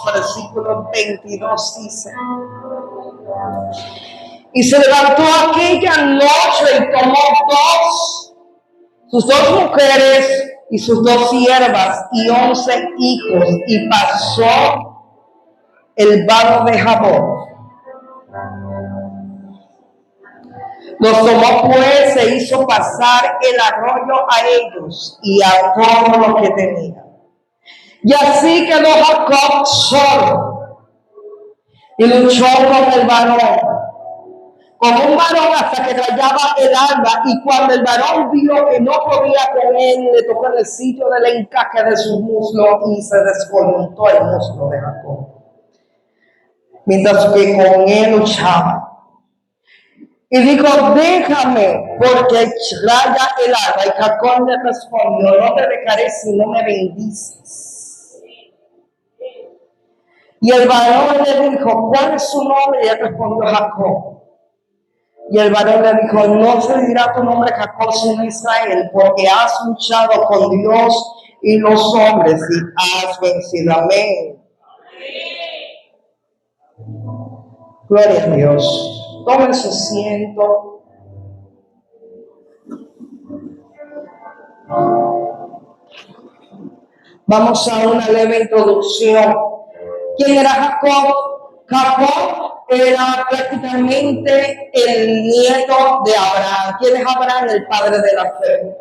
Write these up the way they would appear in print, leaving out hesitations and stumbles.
versículo 22 dice: y se levantó aquella noche y tomó sus dos mujeres y sus dos siervas y 11 hijos, y pasó el vado de Jaboc. Los tomó pues e hizo pasar el arroyo a ellos y a todo lo que tenía. Y así quedó Jacob solo y luchó con el varón, con un varón hasta que rayaba el alba, y cuando el varón vio que no podía con él, le tocó en el sitio del encaje de su muslo y se descoyuntó el muslo de Jacob, mientras que con él luchaba. Y dijo: déjame, porque raya el alba. Y Jacob le respondió: no te dejaré si no me bendices. Y el varón le dijo: ¿cuál es su nombre? Y él respondió: Jacob. Y el varón le dijo: no se dirá tu nombre Jacob, sino Israel, porque has luchado con Dios y los hombres y has vencido. Amén. Gloria a Dios. Tomen su asiento. Vamos a una leve introducción. ¿Quién era Jacob? Jacob era prácticamente el nieto de Abraham. ¿Quién es Abraham? El padre de la fe.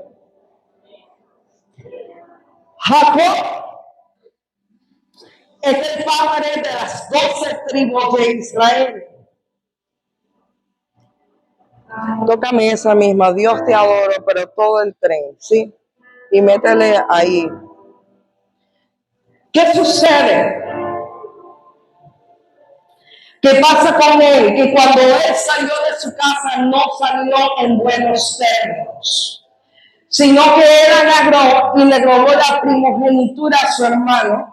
Jacob es el padre de las 12 tribus de Israel. Tócame esa misma: Dios te adoro, pero todo el tren, ¿sí? Y métele ahí. ¿Qué sucede? ¿Qué pasa con él? Que cuando él salió de su casa no salió en buenos términos, sino que él agarró y le robó la primogenitura a su hermano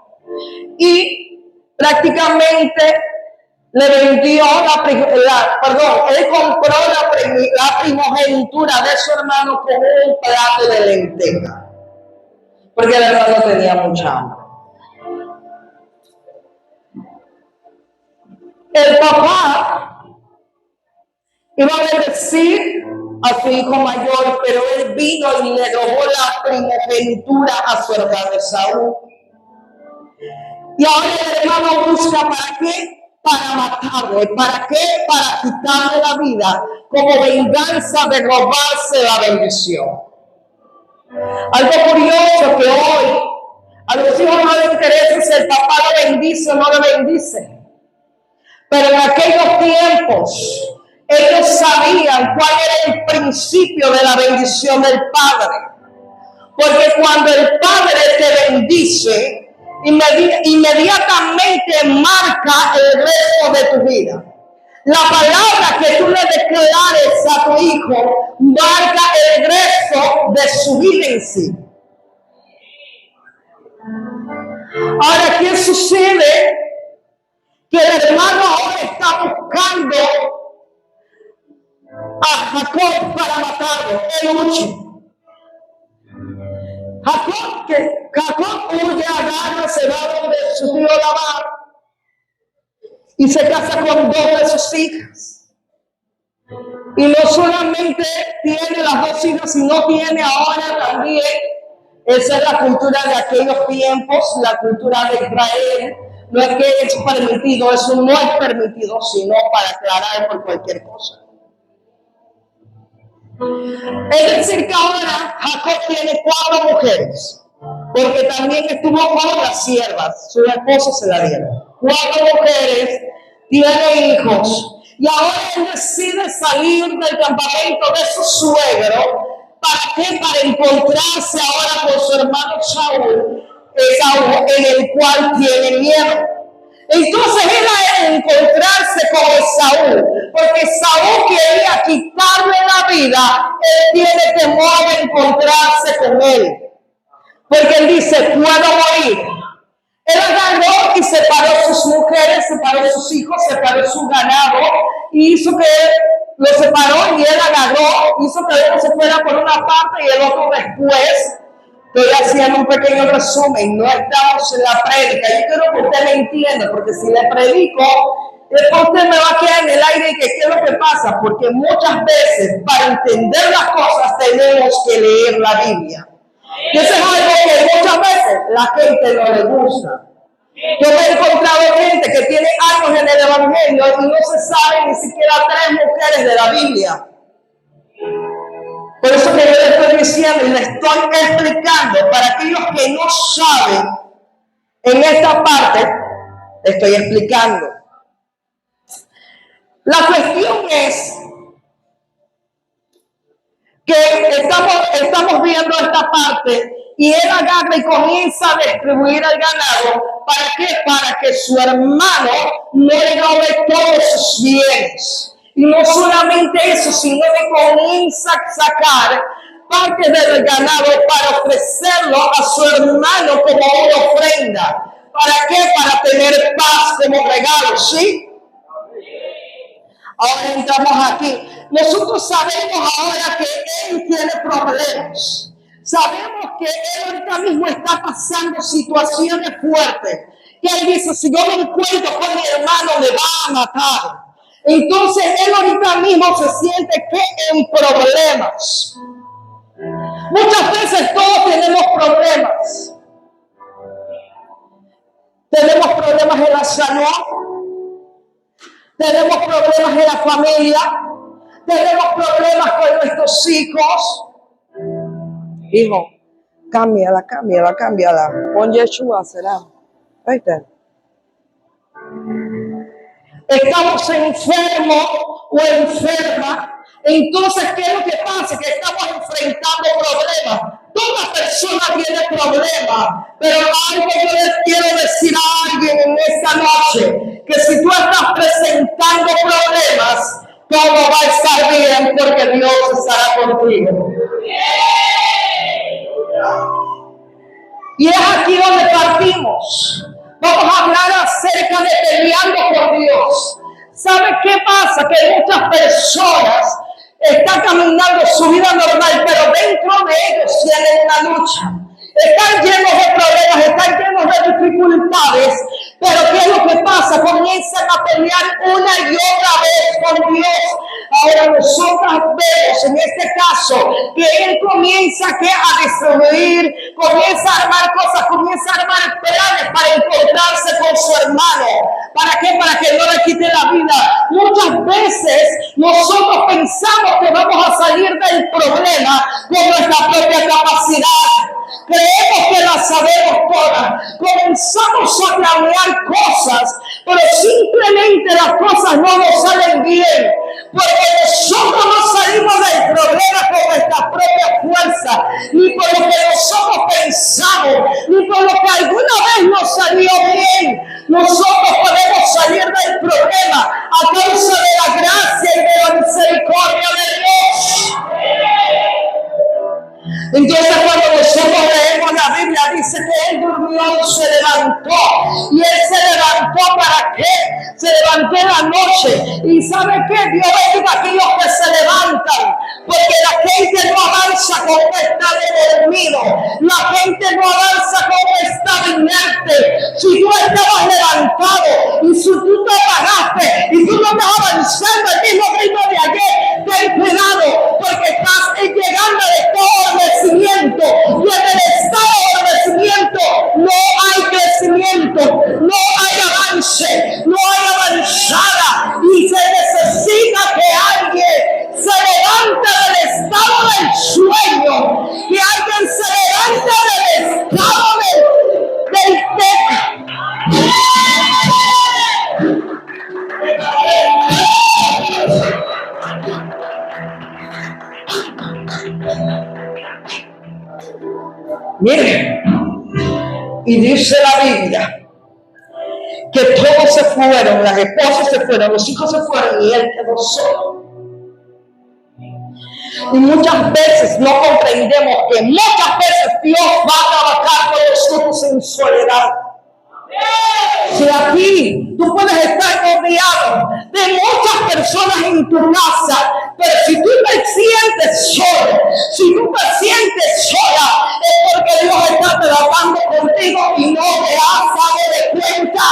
y prácticamente le vendió él compró la primogenitura de su hermano con un plato de lenteja, porque el hermano tenía mucha hambre. El papá iba a bendecir a su hijo mayor, pero él vino y le robó la primogenitura a su hermano Esaú. Y ahora el hermano busca ¿para qué? Para matarle. ¿Para qué? Para quitarle la vida, como venganza de robarse la bendición. Algo curioso que hoy a los hijos no les interesa si el papá lo bendice o no lo bendice. Pero en aquellos tiempos ellos sabían cuál era el principio de la bendición del Padre. Porque cuando el Padre te bendice, inmediatamente marca el resto de tu vida. La palabra que tú le declares a tu hijo marca el resto de su vida en sí. Ahora, ¿qué sucede? Que el hermano ahora está buscando a Jacob para matarlo. Él huye. Jacob huye, agarra, se va donde su tío Labán y se casa con 2 de sus hijas. Y no solamente tiene las 2 hijas, sino tiene ahora también, esa es la cultura de aquellos tiempos, la cultura de Israel. No es que es permitido, eso no es permitido, sino para aclarar por cualquier cosa. Es decir que ahora Jacob tiene 4 mujeres, porque también estuvo con las siervas, su esposo se la dieron. 4 mujeres, tiene hijos, y ahora él decide salir del campamento de su suegro. ¿Para qué? Para encontrarse ahora con su hermano Esaú, en el cual tiene miedo. Entonces él al encontrarse con Esaú, porque Esaú quería quitarle la vida, él tiene temor de encontrarse con él. Porque él dice: puedo morir. Él agarró y separó sus mujeres, separó sus hijos, separó su ganado, y hizo que él lo separó, y él agarró, hizo que uno se fuera por una parte y el otro después, Estoy haciendo un pequeño resumen, no estamos en la prédica. Yo quiero que usted me entienda, porque si le predico, después usted me va a quedar en el aire y que qué es lo que pasa, porque muchas veces para entender las cosas tenemos que leer la Biblia. Y eso es algo que muchas veces la gente no le gusta. Yo me he encontrado gente que tiene años en el Evangelio y no se sabe ni siquiera 3 mujeres de la Biblia. Por eso que yo le estoy diciendo y le estoy explicando para aquellos que no saben en esta parte, le estoy explicando. La cuestión es que estamos viendo esta parte y él agarra y comienza a distribuir el ganado. ¿Para qué? Para que su hermano no le robe todos sus bienes. Y no solamente eso, sino que comienza a sacar parte del ganado para ofrecerlo a su hermano como una ofrenda. ¿Para qué? Para tener paz como regalo, ¿sí? Ahora entramos aquí. Nosotros sabemos ahora que él tiene problemas. Sabemos que él ahorita mismo está pasando situaciones fuertes. Que él dice, si yo me encuentro con mi hermano, me va a matar. Entonces él ahorita mismo se siente que en problemas. Muchas veces todos tenemos problemas. Tenemos problemas en la salud. Tenemos problemas en la familia. Tenemos problemas con nuestros hijos. Hijo, cámbiala. Con Yeshua será. ¿Viste? Estamos enfermos o enfermas. Entonces, ¿qué es lo que pasa? Que estamos enfrentando problemas. Toda persona tiene problemas. Pero algo yo les quiero decir a alguien en esta noche. Que si tú estás presentando problemas, todo va a estar bien porque Dios estará contigo. Y es aquí donde partimos. Vamos a hablar acerca de peleando por Dios. ¿Sabe qué pasa? Que muchas personas están caminando su vida normal, pero dentro de ellos tienen una lucha. Están llenos de problemas, están llenos de dificultades, pero ¿qué es lo que pasa? Comienzan a pelear una y otra vez con Dios. Ahora nosotros vemos en este caso que él comienza a destruir, comienza a armar cosas, comienza a armar planes para encontrarse con su hermano. ¿Para qué? Para que no le quite la vida. Muchas veces nosotros pensamos que vamos a salir del problema con nuestra propia capacidad. Creemos que las sabemos todas. Comenzamos a planear cosas, pero simplemente las cosas no nos salen bien. Porque nosotros no salimos del problema con nuestra propia fuerza, ni por lo que nosotros pensamos, ni por lo que alguna vez nos salió bien. Nosotros podemos salir del problema a causa de la gracia y de la misericordia de Dios. Entonces cuando nosotros leemos la Biblia dice que él durmió y se levantó. Y él se levantó ¿para qué? Se levantó en la noche. ¿Y sabe qué? Dios bendiga a aquellos que se levantan. Porque la gente no avanza como está dormido. La gente no avanza como está inerte. Si tú estabas levantado y si tú te paraste y tú no estás avanzando el mismo ritmo de ayer, ten cuidado porque estás llegando al estado de crecimiento. Y en el estado de crecimiento no hay crecimiento, no hay avance, no hay avanzada. Y se necesita que alguien se levante del estado del sueño, que alguien se levante del estado del Miren, y dice la Biblia que todos se fueron, las esposas se fueron, los hijos se fueron y él quedó solo. Y muchas veces no comprendemos que muchas veces Dios va a trabajar con nosotros en soledad. Si aquí tú puedes estar rodeado de muchas personas en tu casa, pero si tú te sientes solo, si tú te sientes sola, es porque Dios está trabajando contigo y no te has dado de cuenta.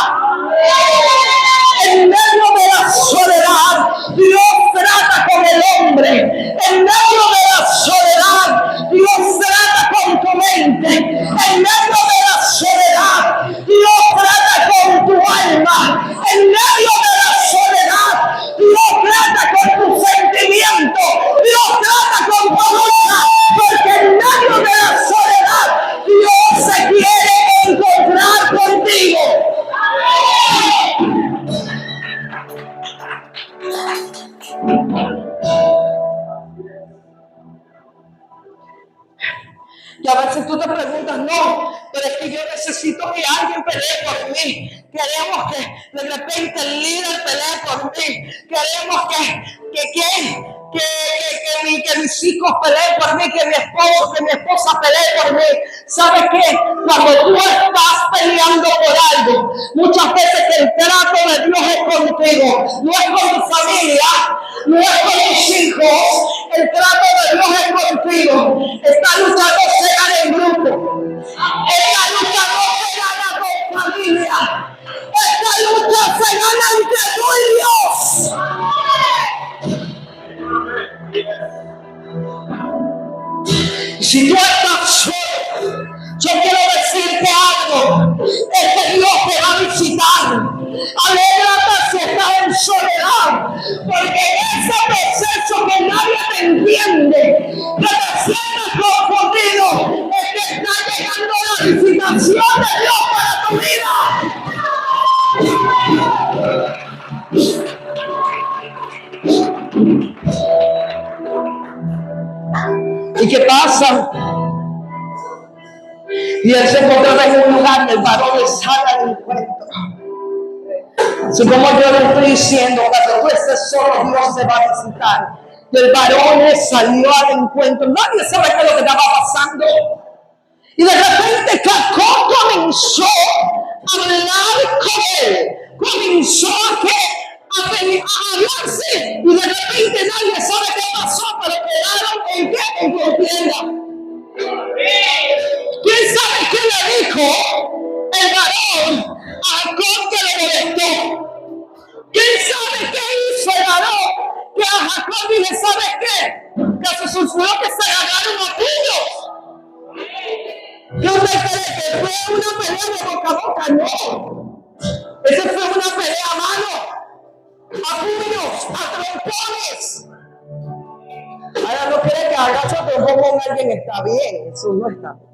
En medio de la soledad, Dios trata con el hombre. En medio de la soledad, Dios trata con tu mente. En medio de la soledad, Dios trata con tu alma. En medio de la soledad, Dios trata con tu sentimiento. Dios trata con tu lucha. Porque en medio de la soledad, Dios se quiere encontrar contigo. Y a veces tú te preguntas, no, pero es que yo necesito que alguien pelee por mí. Queremos que de repente el líder pelee por mí. Queremos que mis hijos peleen por mí, que mi esposo, que mi esposa pelee por mí. ¿Sabes qué? Cuando tú estás peleando por algo, muchas veces el trato de Dios es contigo. No es con tu familia, no es con tus hijos. El trato de Dios es contigo. Esta lucha no se gana en grupo. Esta lucha no se gana con familia. Esta lucha se gana entre tú y Dios. Si tú estás solo, yo quiero decirte algo. Es que Dios te va a visitar. Alégrate si estás en soledad. Porque ese proceso que nadie te entiende, que te sientes confundido, es que está llegando la visitación de Dios para tu vida. ¿Y qué pasa? Y él se encontraba en un lugar y el varón le sale al encuentro. Así como yo le estoy diciendo, cuando tú estés solo, Dios te va a visitar. Y el varón le salió al encuentro. Nadie sabe qué es lo que estaba pasando. Y de repente Jacob comenzó a hablar con él. Comenzó a hablarse. Y de repente nadie sabe qué pasó, pero quedaron en qué? En contienda. ¿Quién sabe qué le dijo el varón a Jacob que le molestó? ¿Quién sabe qué hizo el varón que a Jacob dije, ¿sabes qué? Que se sulfuró que se agarraron a puños. ¿Qué usted cree que fue una pelea de boca a boca? No. Esa fue una pelea a mano, a puños, a trompones. Ahora no cree que agacho trompón con alguien está bien. Eso no está bien.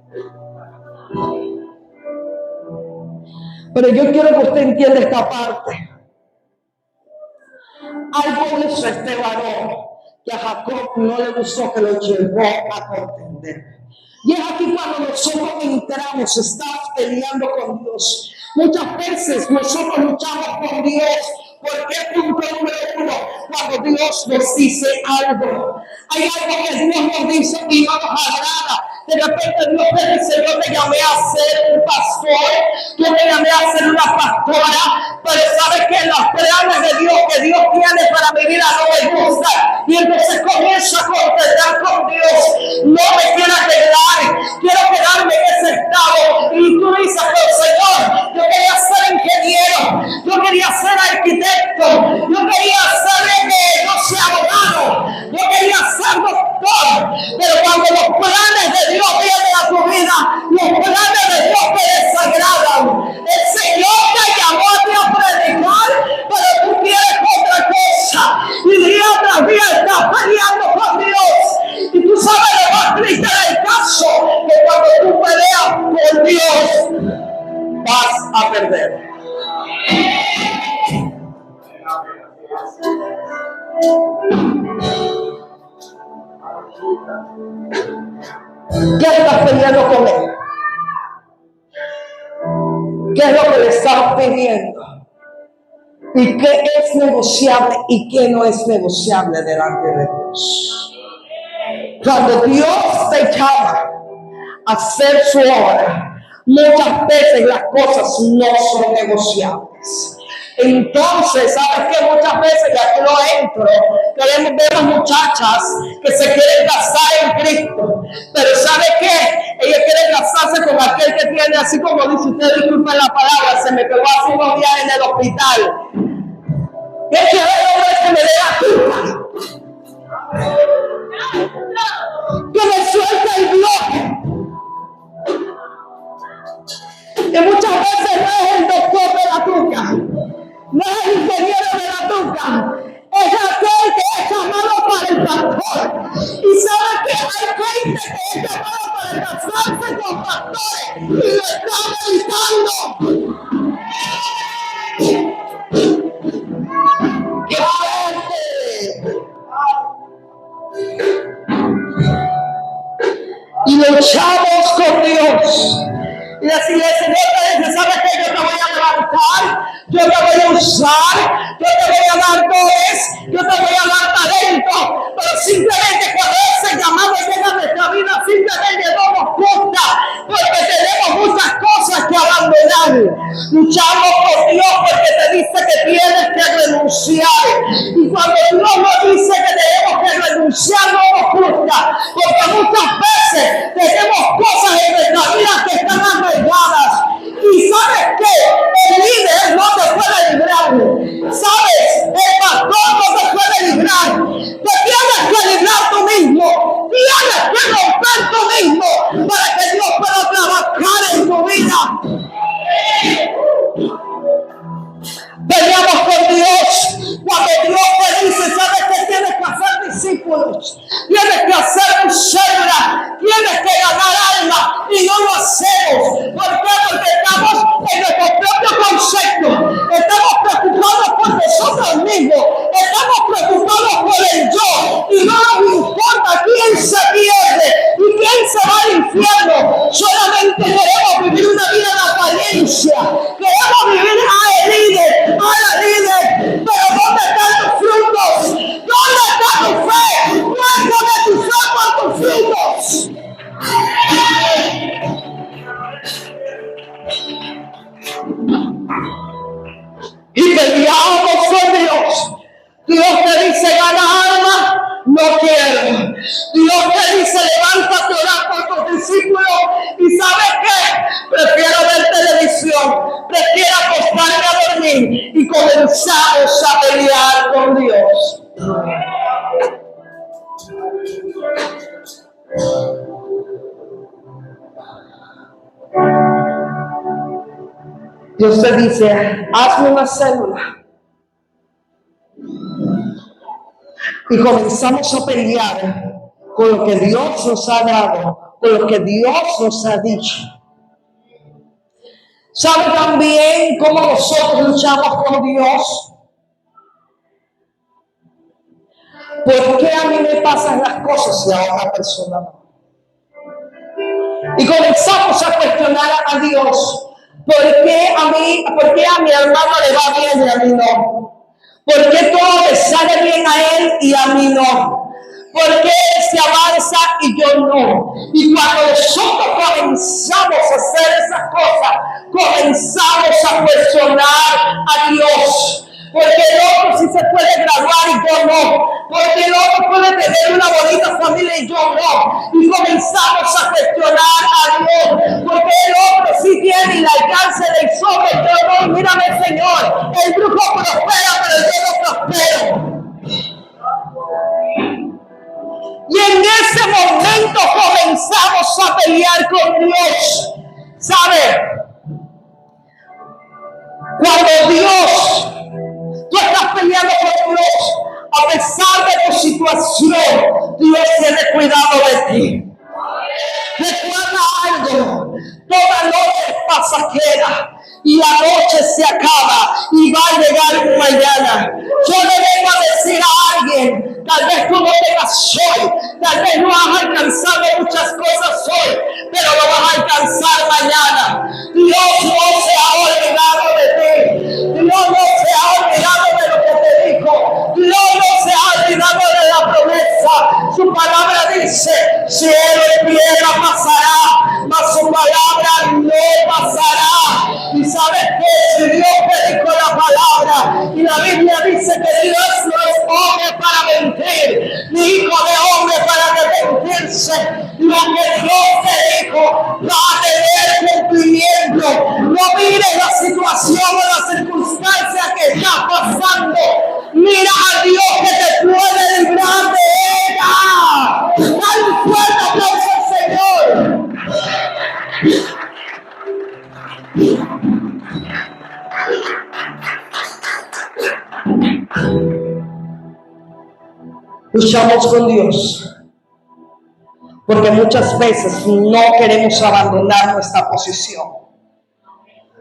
Pero yo quiero que usted entienda esta parte. Algo hizo este varón que a Jacob no le gustó, que lo llevó a contender. Y es aquí cuando nosotros entramos, estamos peleando con Dios. Muchas veces nosotros luchamos con Dios. ¿Por qué? Punto número uno, cuando Dios nos dice algo. Hay algo que Dios nos dice y no nos agrada. De repente Dios te dice, yo te llamé a ser un pastor, yo te llamé a ser una pastora, pero sabes que los planes de Dios que Dios tiene para mi vida no me gustan. Y entonces comienzo a contender con Dios. No me quiero arreglar, quiero quedarme en ese estado. Y tú dices, pero Señor, yo quería ser ingeniero, yo quería ser arquitecto, yo quería ser, no sé, abogado, yo quería ser doctor. Pero cuando los planes de Dios vienen a tu vida, los planes de Dios te desagradan. El Señor te llamó a ti a predicar, pero tú quieres otra cosa. Y día tras día estás peleando con Dios. Y tú sabes lo más triste del caso, que cuando tú peleas con Dios, vas a perder. ¿Qué estás peleando con él? ¿Qué es lo que le estás pidiendo? ¿Y qué es negociable y qué no es negociable delante de Dios? Cuando Dios te llama a hacer su obra, muchas veces las cosas no son negociables. Entonces, ¿sabes qué? Muchas veces, y aquí no entro, queremos ver a muchachas que se quieren casar en Cristo. Pero ¿sabe qué? Ellas quieren casarse con aquel que tiene, así como dice usted, disculpen la palabra, se me pegó hace unos días en el hospital. ¿Qué quiere el hombre que me dé la culpa? Que me suelte el bloque. Que muchas veces no es el doctor de la tuca, no es el ingeniero de la tuca, es aquel que es llamado para el pastor. Y sabe que hay gente que es llamado para casarse con pastores y lo está meditando. ¡Qué fuerte! Y luchamos con Dios. Y decirle, Señor, ¿sabes qué? Yo te voy a levantar, yo te voy a usar, yo te voy a dar dones, yo te voy a dar talento, pero simplemente cuando ese llamado llega a nuestra vida, simplemente no nos gusta, porque tenemos muchas cosas que abandonar. Luchamos por Dios porque te dice que tienes que renunciar. Y cuando Dios nos dice que tenemos que renunciar, no nos gusta, porque muchas veces tenemos cosas en nuestra vida que están arraigadas. Y ¿sabes qué? El líder no te puede librar. ¿Sabes? El pastor no te puede librar. Te tienes que librar tú mismo. Tienes que romper tú mismo para que Dios pueda trabajar en tu vida. Peleamos con Dios cuando Dios te dice, ¿sabes qué? Tienes que hacer discípulos, tienes que hacer célula, tienes que ganar alma, y no lo hacemos. ¿Por qué? Porque estamos en nuestro propio concepto, estamos preocupados por nosotros mismos, estamos preocupados por el yo, y no nos importa quién se pierde y quién se va al infierno. Solamente queremos vivir una vida de apariencia, queremos vivir a el líder, a la líder, pero ¿dónde están tus frutos? ¿Dónde está tu fe? Muéstrame tu fe por tus frutos. Y peleamos con Dios. Dios te dice gana alma, no quiero. Dios te dice levántate a orar por tus discípulos. Y ¿sabes qué? Prefiero ver televisión, prefiero acostarme a dormir. Y comenzamos a pelear con Dios. Dios te dice, hazme una célula. Y comenzamos a pelear con lo que Dios nos ha dado, con lo que Dios nos ha dicho. ¿Sabe también cómo nosotros luchamos con Dios? ¿Por qué a mí me pasan las cosas y a otra persona no? Y comenzamos a cuestionar a Dios. ¿Por qué a mi hermano le va bien y a mí no? ¿Por qué todo le sale bien a él y a mí no? ¿Por qué él se avanza y yo no? Y cuando nosotros comenzamos a hacer esas cosas, comenzamos a cuestionar a Dios. Porque el otro sí se puede graduar y yo no. Porque el otro puede tener una bonita familia y yo no. Y comenzamos a cuestionar a Dios. Porque el otro sí tiene el alcance del sobre, yo no. Mírame, Señor, el grupo prospera, pero yo no prospero. Y en ese momento comenzamos a pelear con Dios. ¿Sabe? Cuando Dios, tú estás peleando con Dios, a pesar de tu situación, Dios tiene cuidado de ti. Recuerda algo, toda noche es pasajera y la noche se acaba y va a llegar un mañana. Yo le vengo a decir a alguien, tal vez tú no tengas hoy, tal vez no has alcanzado muchas cosas hoy, pero lo vas a alcanzar mañana. Dios no se ha olvidado de ti, Dios no se ha olvidado de lo que te dijo, Dios no se ha olvidado de la promesa. Su palabra dice, cielo y tierra pasará, mas su palabra no la Biblia dice que Dios no es hombre para mentir, ni hijo de hombre para arrepentirse. Lo que Dios te dijo va a tener cumplimiento. No mires la situación o la circunstancia que estás pasando. Mira a Dios que te puede librar de ella. Dale un fuerte aplauso al Señor. Luchamos con Dios porque muchas veces no queremos abandonar nuestra posición.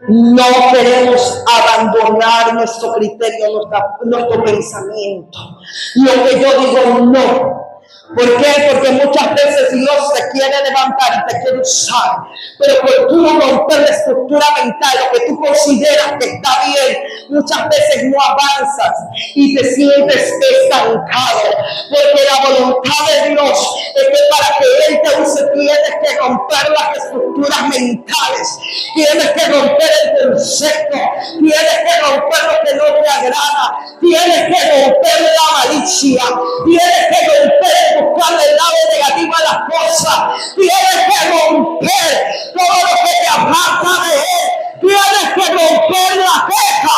No queremos abandonar nuestro criterio, nuestro pensamiento. Lo que yo digo, no. ¿Por qué? Porque muchas veces Dios te quiere levantar y te quiere usar, pero por tú romper la estructura mental, lo que tú consideras que está bien, muchas veces no avanzas y te sientes estancado, porque la voluntad de Dios es que para que Él te use tienes que romper las estructuras mentales, tienes que romper el concepto, tienes que romper lo que no te agrada, tienes que romper la malicia, tienes que romper buscarle el lado negativo a las cosas, tienes que romper todo lo que te aparta de Él, tienes que romper la queja.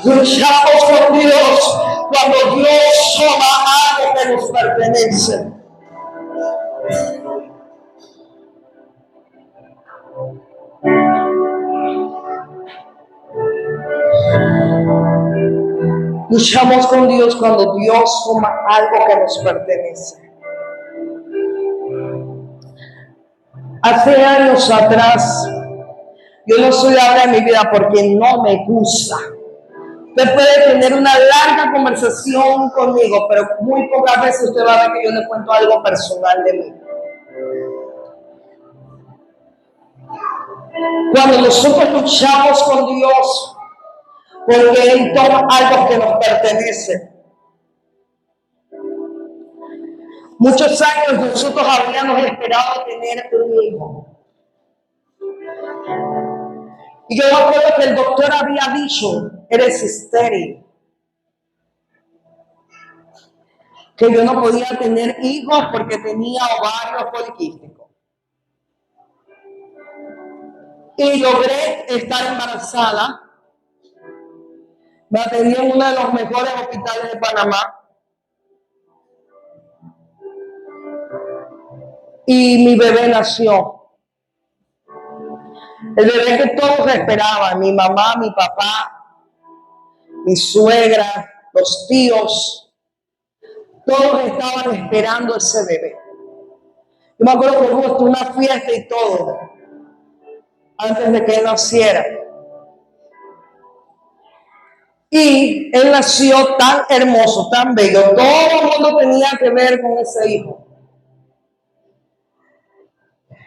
Luchamos con Dios cuando Dios toma algo que nos pertenece. Luchamos con Dios cuando Dios toma algo que nos pertenece. Hace años atrás, yo no soy hablar de mi vida porque no me gusta. Usted puede tener una larga conversación conmigo, pero muy pocas veces usted va a ver que yo le cuento algo personal de mí. Cuando nosotros luchamos con Dios, porque Él toma algo que nos pertenece. Muchos años nosotros habíamos esperado tener un hijo. Y yo me acuerdo que el doctor había dicho, eres estéril, que yo no podía tener hijos porque tenía ovarios poliquísticos. Y logré estar embarazada. Me atendí en uno de los mejores hospitales de Panamá. Y mi bebé nació. El bebé que todos esperaban, mi mamá, mi papá, mi suegra, los tíos, todos estaban esperando ese bebé. Yo me acuerdo que hubo una fiesta y todo, antes de que él naciera. Y él nació tan hermoso, tan bello. Todo el mundo tenía que ver con ese hijo.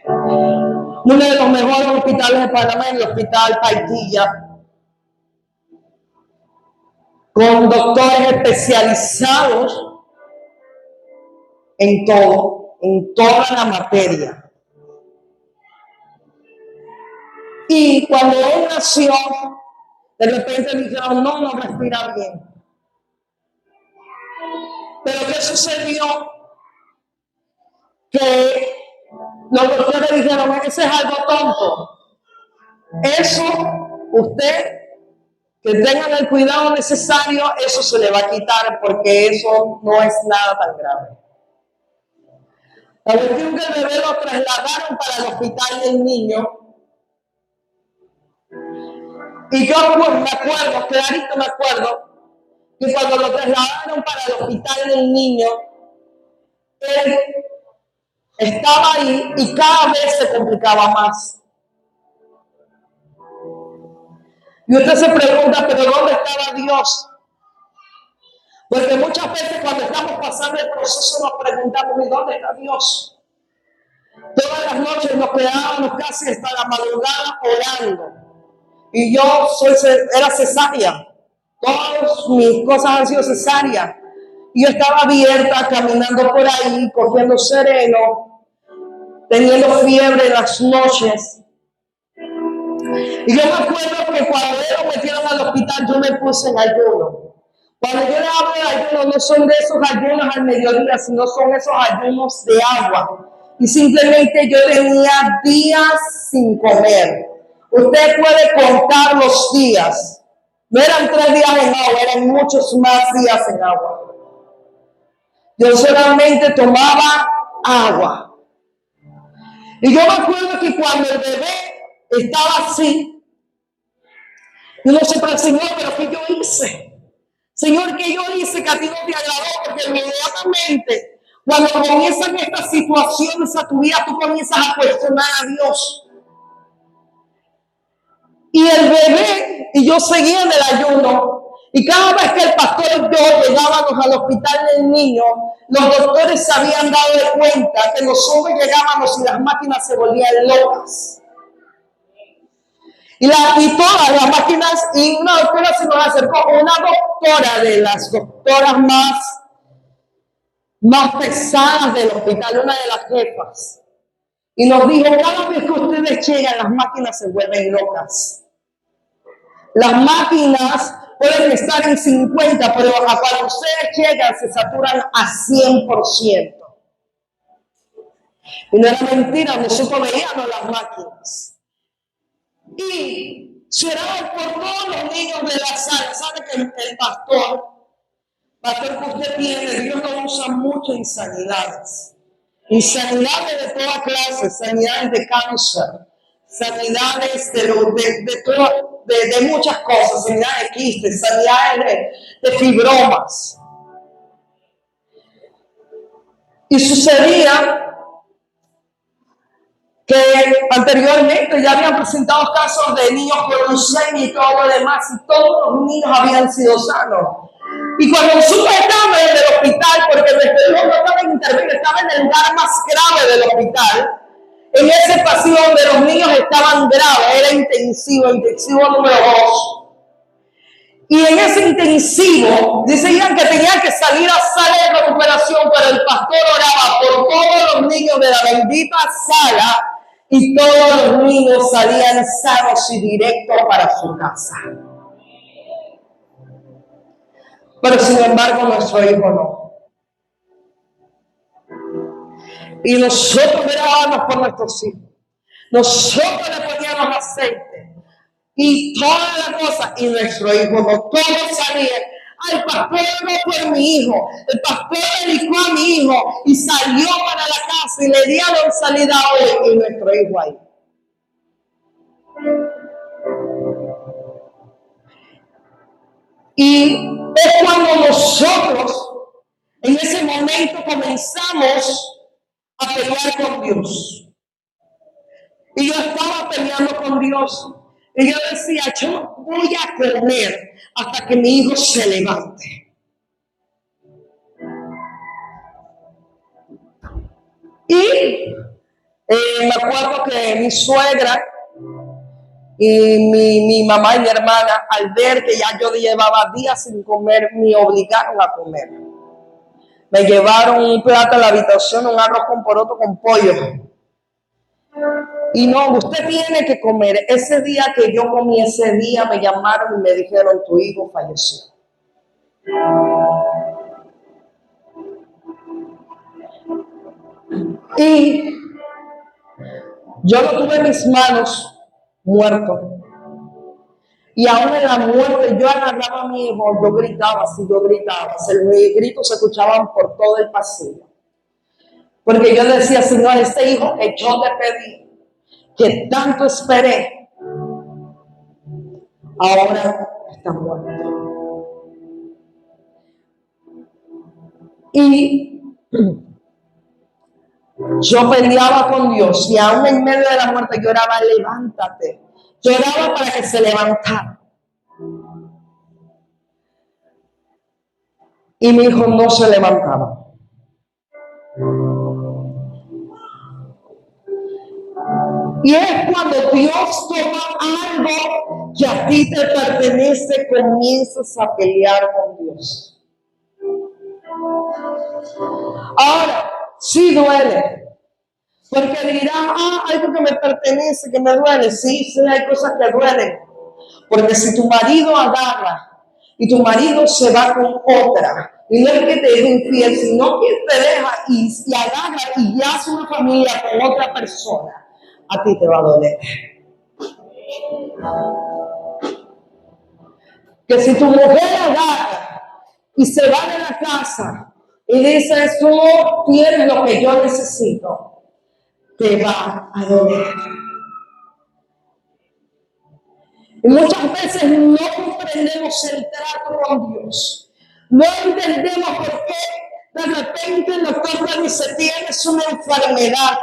Uno de los mejores hospitales de Panamá, el Hospital Paitilla, con doctores especializados en todo, en toda la materia. Y cuando él nació, de repente dijeron, no respira bien. Pero ¿qué sucedió? Que los doctores dijeron, ese es algo tonto. Eso, usted, que tengan el cuidado necesario, eso se le va a quitar porque eso no es nada tan grave. La cuestión que el bebé lo trasladaron para el hospital del niño. Y yo me acuerdo, clarito me acuerdo, que cuando lo trasladaron para el hospital del niño, él estaba ahí y cada vez se complicaba más. Y usted se pregunta, ¿pero dónde estaba Dios? Porque muchas veces cuando estamos pasando el proceso nos preguntamos, ¿y dónde está Dios? Todas las noches nos quedábamos casi hasta la madrugada orando. Y yo era cesárea. Todas mis cosas han sido cesáreas. Y yo estaba abierta, caminando por ahí, cogiendo sereno, teniendo fiebre en las noches. Y yo me acuerdo que cuando ellos me metieron al hospital, yo me puse en ayuno. Cuando yo le hablo de ayuno, no son de esos ayunos al mediodía, sino son esos ayunos de agua. Y simplemente yo tenía días sin comer. Usted puede contar los días. No eran 3 días en agua, eran muchos más días en agua. Yo solamente tomaba agua. Y yo me acuerdo que cuando el bebé estaba así, uno se presionó, pero ¿qué yo hice? Señor, ¿qué yo hice que a ti no te agradó? Porque inmediatamente, cuando comienzan estas situaciones a tu vida, tú comienzas a cuestionar a Dios. Y el bebé, y yo seguía en el ayuno, y cada vez que el pastor y yo llegábamos al hospital del niño, los doctores se habían dado de cuenta que los hombres llegábamos y las máquinas se volvían locas. Y todas las máquinas, y una doctora se nos acercó, una doctora de las doctoras más pesadas del hospital, una de las jefas, y nos dijo, cada vez que ustedes llegan, las máquinas se vuelven locas. Las máquinas pueden estar en 50, pero cuando ustedes llegan se saturan a 100%. Y no era mentira, nosotros veíamos las máquinas. Y lloraban por todos los niños de la sala. ¿Sabe que el pastor que usted tiene, Dios lo usa mucho en sanidades? Insanidades de toda clase, sanidades de cáncer, sanidades de muchas cosas, sanidades de quistes, sanidades de fibromas. Y sucedía que anteriormente ya habían presentado casos de niños con leucemia y todo lo demás, y todos los niños habían sido sanos. Y cuando nosotros estábamos en el hospital, porque nuestro hijo no estaba en intervenir, estaba en el lugar más grave del hospital, en ese pasillo donde los niños estaban graves, era intensivo número 2. Y en ese intensivo decían que tenían que salir a sala de recuperación, pero el pastor oraba por todos los niños de la bendita sala y todos los niños salían sanos y directos para su casa. Pero sin embargo nuestro hijo no. Y nosotros mirábamos por nuestros hijos. Nosotros le poníamos aceite y toda la cosa, y nuestro hijo no, todos salían. Ay, el pastor oró por mi hijo, el pastor dedicó a mi hijo y salió para la casa y le dieron salida hoy, y nuestro hijo ahí. Y es cuando nosotros en ese momento comenzamos a pelear con Dios. Y yo estaba peleando con Dios. Y yo decía, yo voy a comer hasta que mi hijo se levante. Y me acuerdo que mi suegra y mi mamá y mi hermana, al ver que ya yo llevaba días sin comer, me obligaron a comer. Me llevaron un plato a la habitación, un arroz con poroto con pollo. Y no, usted tiene que comer. Ese día que yo comí, ese día me llamaron y me dijeron, tu hijo falleció. Y yo lo tuve en mis manos, muerto. Y aún en la muerte, yo agarraba a mi hijo, yo gritaba, mis gritos se escuchaban por todo el pasillo. Porque yo decía, Señor, este hijo que yo te pedí, que tanto esperé, ahora está muerto. Y yo peleaba con Dios, y aún en medio de la muerte yo oraba, levántate. Yo oraba para que se levantara. Y mi hijo no se levantaba. Y es cuando Dios toma algo que a ti te pertenece, comienzas a pelear con Dios. Ahora, sí duele. Porque dirán, algo que me pertenece, que me duele. Sí, sí, hay cosas que duelen. Porque si tu marido agarra y tu marido se va con otra, y no es que te es infiel, sino que te deja y agarra y ya hace una familia con otra persona, a ti te va a doler. Que si tu mujer agarra y se va de la casa y dice, tú no tienes lo que yo necesito, te va a doler. Y muchas veces no comprendemos el trato con Dios. No entendemos por qué de repente el doctor me dice, tienes una enfermedad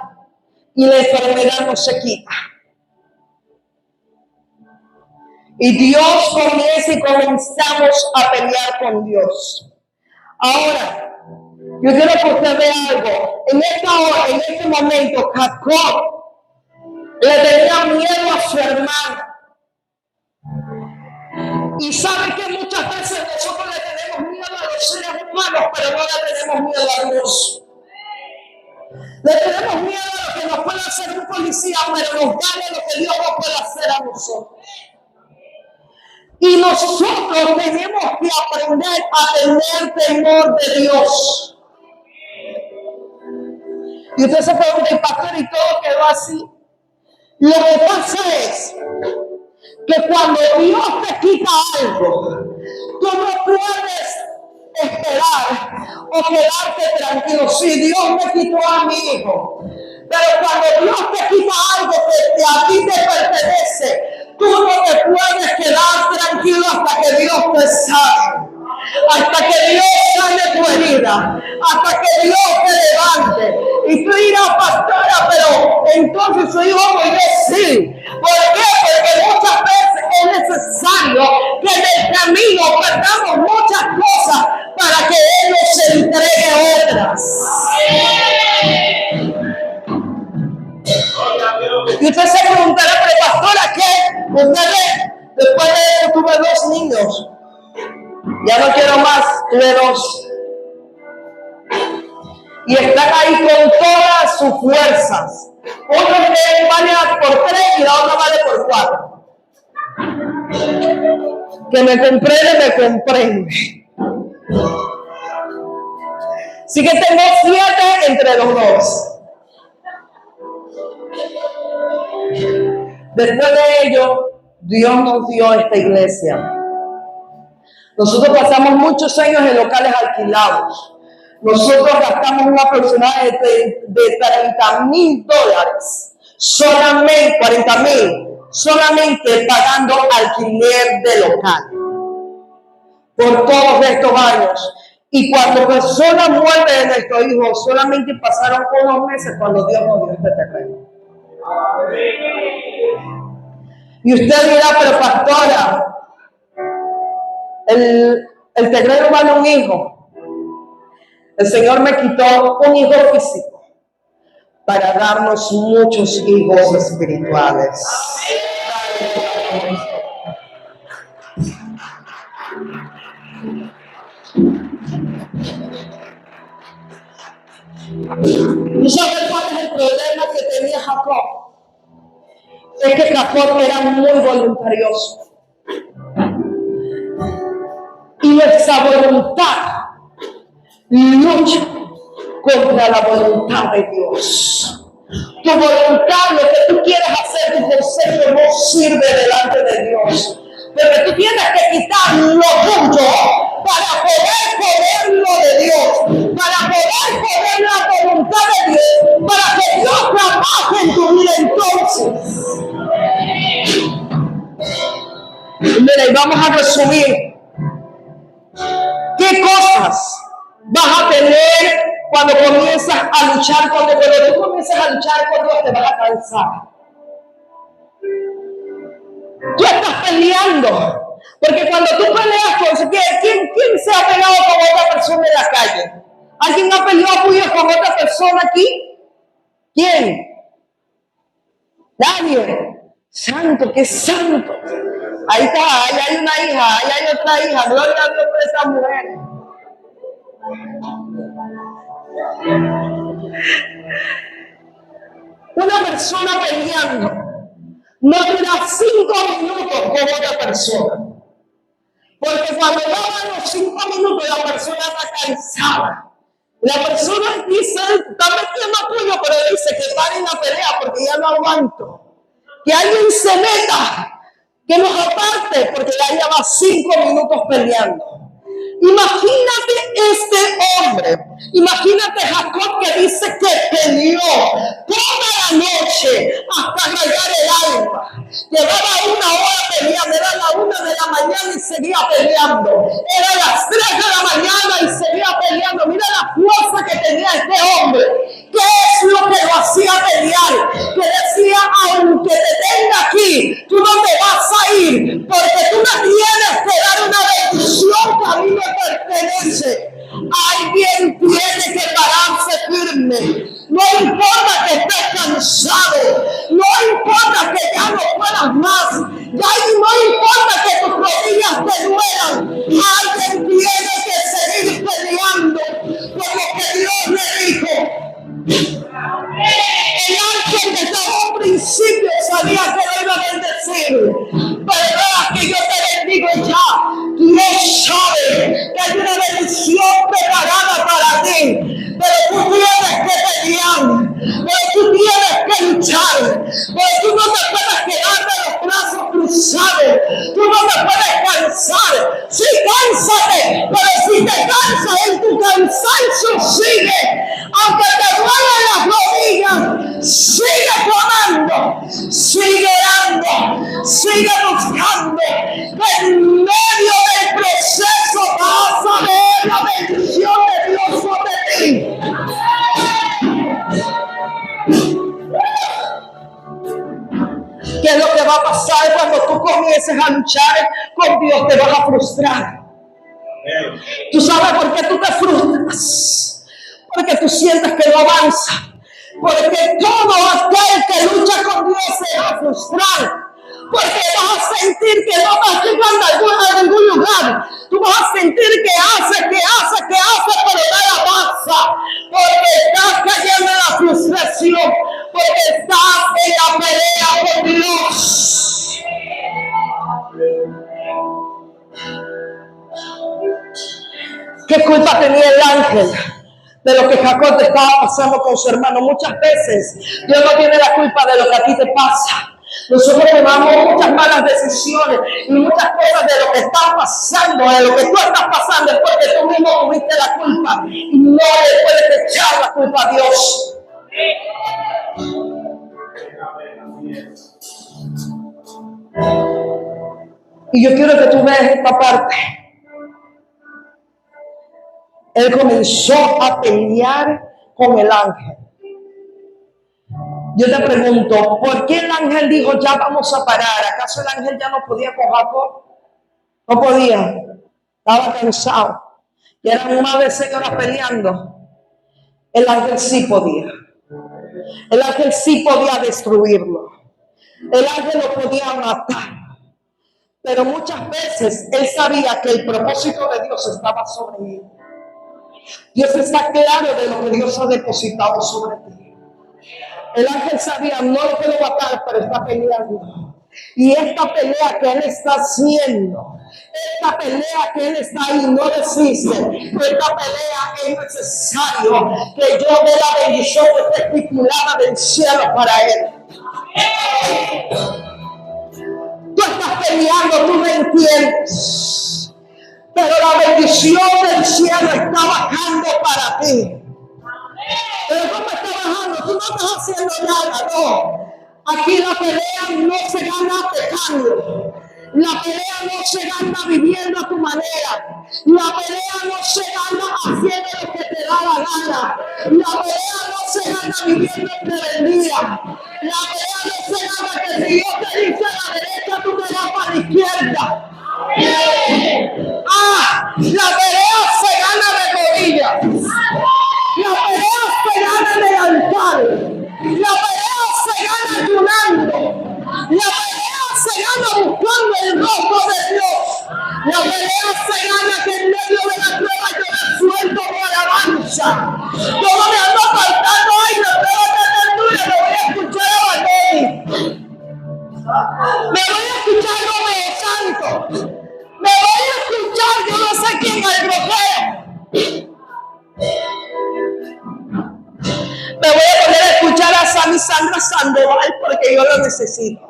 y la enfermedad no se quita. Y Dios comienza y comenzamos a pelear con Dios. Ahora, yo quiero que usted vea algo. En esta hora, en este momento, Jacob le tenía miedo a su hermano. Y sabe que muchas veces nosotros le tenemos miedo a los seres humanos, pero no le tenemos miedo a Dios. Le tenemos miedo a lo que nos puede hacer un policía, pero nos vale lo que Dios nos puede hacer a nosotros. Y nosotros tenemos que aprender a tener temor de Dios. Y usted se pregunta, pastor, y todo quedó así. Lo que pasa es que cuando Dios te quita algo, tú no puedes esperar o quedarte tranquilo. Si Dios me quitó a mi hijo, pero cuando Dios te quita algo que a ti te pertenece, tú no te puedes quedar tranquilo hasta que Dios te sane. Hasta que Dios sane tu herida, hasta que Dios te levante. Y tú dirás, pastora, pero entonces soy hijo de Dios. Sí. ¿Por qué? Porque muchas veces es necesario que en el camino perdamos muchas cosas para que Él nos entregue otras. Y usted se preguntará, pero pastora, ¿qué? Usted después de eso tuve 2 niños. Ya no quiero más, tuve 2. Y están ahí con todas sus fuerzas. Uno vale por 3 y la otra vale por 4. Que me comprende, me comprende. Así que tengo 7 entre los 2. Después de ello, Dios nos dio esta iglesia. Nosotros pasamos muchos años en locales alquilados. Nosotros gastamos un aproximado de $30,000, solamente $40,000, solamente pagando alquiler de local por todos estos años. Y cuando pasó la muerte de nuestro hijo, solamente pasaron unos meses cuando Dios nos dio este terreno. Y usted dirá, pero pastora, el terreno vale un hijo. El Señor me quitó un hijo físico para darnos muchos hijos espirituales. ¿Y sabes cuál es el problema que tenía Jacob? Es que Jacob era muy voluntarioso. Y nuestra voluntad lucha contra la voluntad de Dios. Tu voluntad, lo que tú quieres hacer, tu concepto no sirve delante de Dios. Porque tú tienes que quitar lo tuyo para poder comer lo de Dios, para poder comer la voluntad de Dios, para que Dios trabaje en tu vida entonces. Mira, y vamos a resumir. ¿Qué cosas vas a tener cuando comienzas a luchar con Dios? Cuando tú comienzas a luchar con Dios, te vas a cansar. Tú estás peleando. Porque cuando tú peleas con ¿quién se ha peleado con otra persona en la calle? ¿Alguien ha peleado con otra persona aquí? ¿Quién? Nadie. Santo, qué santo. Ahí está, ahí hay una hija, ahí hay otra hija. Gloria a Dios por esa mujer. Una persona peleando no dura 5 minutos con otra persona. Porque cuando llevan los 5 minutos, la persona está cansada. La persona dice, está metiendo puño, pero dice que paren la pelea porque ya no aguanto. Que alguien se meta, que nos aparte, porque ya lleva 5 minutos peleando. Imagínate este hombre, imagínate Jacob que dice que peleó toda la noche hasta rayar el alma. Llevaba 1 hora peleando, era la 1 de la mañana y seguía peleando. Era las 3 de la mañana y seguía peleando. Mira la fuerza que tenía este hombre. ¿Qué es lo que lo hacía pelear? Que decía, aunque te tenga aquí, tú no te vas a ir, porque tú me tienes que dar una bendición que a mí me pertenece. Alguien tiene que pararse firme. No importa que estés cansado, no importa que ya no puedas más, ya no importa que tus rodillas te duelan. Alguien tiene que seguir peleando por lo que Dios le dijo. El ángel desde un principio sabía que lo iba a bendecir. Pero que yo te bendigo ya. Dios sabe que hay una bendición preparada para ti. Pero tú tienes que pelear. Pero tú tienes que luchar. Pero tú no te puedes quedar de los brazos cruzados. Tú no te puedes cansar. Sí, cánsate. Pero si te cansas en tu cansancio sigue. Aunque te duelen las rodillas, sigue clamando, sigue orando, sigue buscando. En medio del proceso vas a ver la bendición de Dios sobre ti. ¿Qué es lo que va a pasar cuando tú comiences a luchar con Dios? Te vas a frustrar. ¿Tú sabes por qué tú te frustras? Porque tú sientes que no avanza. Porque todo aquel que lucha con Dios se va a frustrar. Porque vas a sentir que no vas llegando a ningún lugar. Tú vas a sentir que haces, pero nada pasa. Porque estás cayendo en la frustración. Porque estás en la pelea con Dios. ¿Qué culpa tenía el ángel de lo que Jacob te estaba pasando con su hermano? Muchas veces Dios no tiene la culpa de lo que a ti te pasa. Nosotros tomamos muchas malas decisiones y muchas cosas de lo que está pasando, de lo que tú estás pasando, es porque tú mismo tuviste la culpa y no le puedes echar la culpa a Dios. Y yo quiero que tú veas esta parte. Él comenzó a pelear con el ángel. Yo te pregunto, ¿por qué el ángel dijo, ya vamos a parar? ¿Acaso el ángel ya no podía con Jacob? No podía. Estaba cansado. Y eran más de 6 horas peleando. El ángel sí podía. El ángel sí podía destruirlo. El ángel lo podía matar. Pero muchas veces él sabía que el propósito de Dios estaba sobre él. Dios está claro de lo que Dios ha depositado sobre ti. El ángel sabía, no lo puedo matar, pero está peleando. Y esta pelea que él está haciendo, esta pelea que él está ahí, no desiste. Esta pelea es necesario que yo dé la bendición que está estipulada del cielo para él. Tú estás peleando, tú no entiendes. Pero la bendición del cielo está bajando para ti. Pero ¿cómo está bajando? Tú no estás haciendo nada, no. Aquí la pelea no se gana pecando. La pelea no se gana viviendo a tu manera. La pelea no se gana haciendo lo que te da la gana. La pelea no se gana viviendo en rebeldía. La pelea no se gana que si Dios te dice a la derecha, tú te vas para la izquierda. La pelea se gana de rodillas. La pelea se gana en el altar. La pelea se gana ayunando. La pelea se gana buscando el rostro de Dios. La pelea se gana que en medio de la prueba yo me suelto mi alabanza. Yo no me ando apartando, ay, no tengo que ternura, lo voy a escuchar Me voy a escuchar Romeo Santos. Me voy a escuchar, yo no sé quién es el rockero. Me voy a poner a escuchar a Sammy Sandra Sandoval porque yo lo necesito.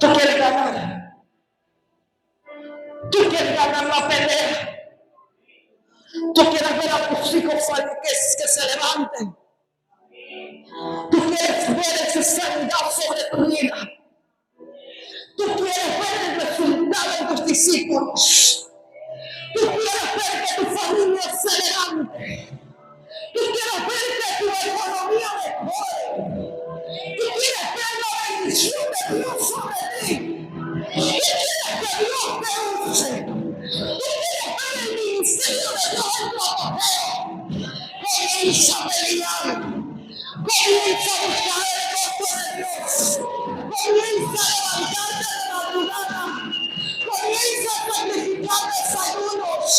Tú quieres ganar. Tú quieres ganar la pelea. Tú quieres ver a tus hijos que se levanten. Tú quieres ver ese sanidad sobre tu vida. Tú quieres ver el resultado de tus discípulos. Tú quieres ver que tu familia se levante. Tú quieres ver que tu economía mejore. Tú quieres ver la bendición de Dios sobre ti. Tú quieres que Dios te use. Tú quieres ver el ministerio de Dios en tu apogeo. Comienza a pelear. Comienza a buscar el rostro de Dios. Comienza a levantarte de madrugada. Comienza a sacrificar desayunos.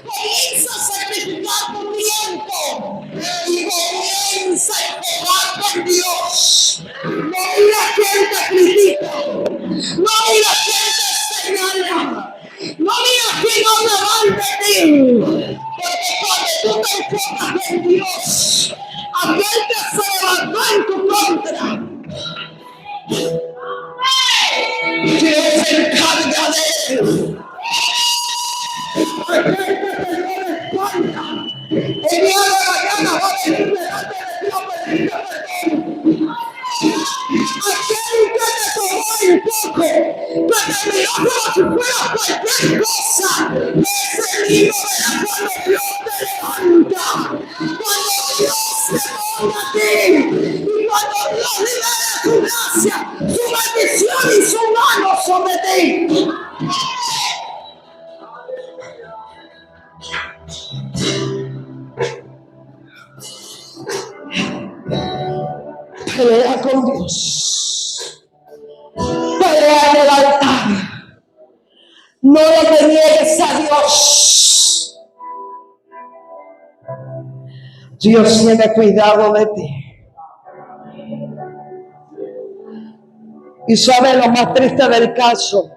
Comienza a sacrificar tu tiempo. Y comienza a enfocar con Dios. No mira quién te critica. No mira quién te señala. No mira quién habla mal de ti. Porque cuando tú te enfocas en Dios, aquel que se levantó en tu contra, Dios se encarga de él. Aquel que te dio la espalda, el día de mañana va a venir delante de Dios a pedirte perdón. Aquel que te tomó en poco, que te miró como si fuera cualquier cosa, ese mismo verá cuando Dios te levanta, cuando Dios te ponga a ti, y cuando Dios libera tu gracia, su bendición y su mano sobre ti. Pelea con Dios. Pelea en el altar. No le niegues a Dios. Dios tiene cuidado de ti. Y sabe lo más triste del caso,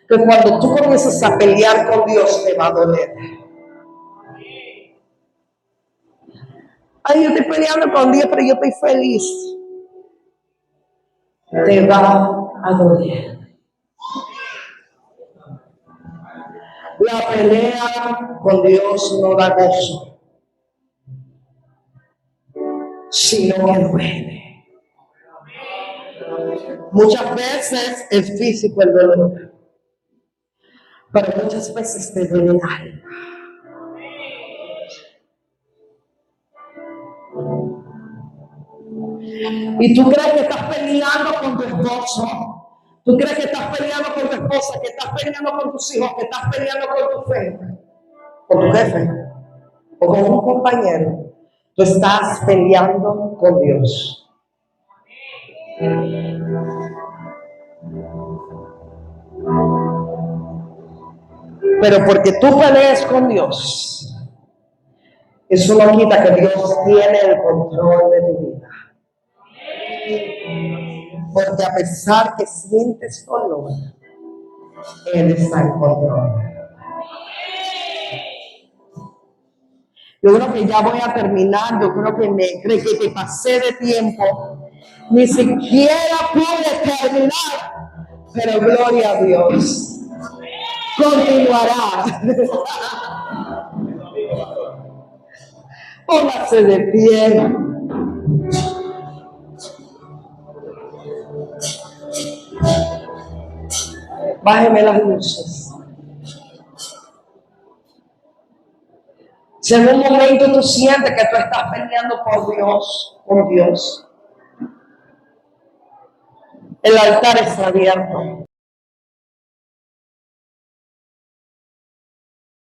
que cuando tú comienzas a pelear con Dios te va a doler. Ay, yo estoy peleando con Dios, pero yo estoy feliz. Te va a doler. La pelea con Dios no da gozo, sino que duele. Muchas veces es físico el dolor, pero muchas veces te duele el alma. Y tú crees que estás peleando con tu esposo, tú crees que estás peleando con tu esposa, que estás peleando con tus hijos, que estás peleando con tu fe, con tu jefe o con un compañero. Tú estás peleando con Dios. Pero porque tú pelees con Dios, eso no quita que Dios tiene el control de tu vida. Porque a pesar que sientes dolor, Él está en control. Yo creo que ya voy a terminar. Yo creo que me pasé de tiempo. Ni siquiera pude terminar. Pero gloria a Dios. Continuará. Póngase de pie. Bájeme las luces. Si en un momento tú sientes que tú estás peleando por Dios, con Dios, el altar está abierto.